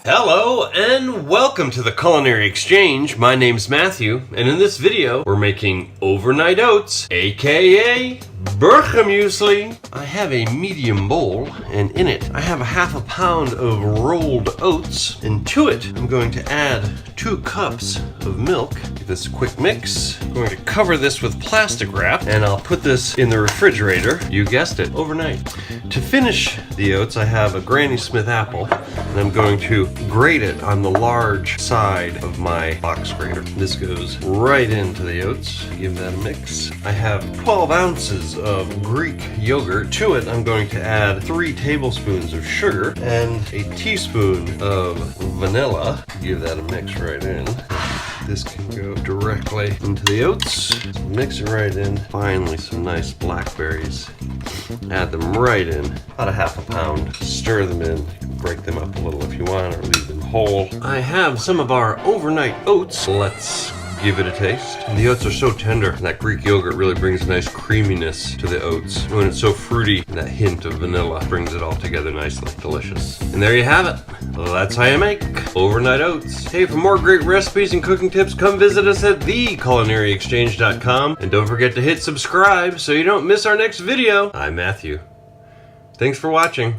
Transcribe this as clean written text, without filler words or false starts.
Hello and welcome to the Culinary Exchange. My name's Matthew, and in this video we're making overnight oats, aka Burger Muesli. I have a medium bowl, and in it I have a half a pound of rolled oats, and to it I'm going to add 2 cups of milk. Give this a quick mix. I'm going to cover this with plastic wrap, and I'll put this in the refrigerator, you guessed it, overnight. To finish the oats, I have a Granny Smith apple, and I'm going to grate it on the large side of my box grater. This goes right into the oats. Give that a mix. I have 12 ounces of Greek yogurt. To it, I'm going to add 3 tablespoons of sugar and a teaspoon of vanilla. Give that a mix right in. This can go directly into the oats. Mix it right in. Finally, some nice blackberries. Add them right in. About a half a pound. Stir them in. Break them up a little if you want, or leave them whole. I have some of our overnight oats. Let's give it a taste. The oats are so tender. That Greek yogurt really brings a nice creaminess to the oats. When it's so fruity, that hint of vanilla brings it all together nicely. Delicious. And there you have it. Well, that's how you make overnight oats. Hey, for more great recipes and cooking tips, come visit us at theculinaryexchange.com. And don't forget to hit subscribe so you don't miss our next video. I'm Matthew. Thanks for watching.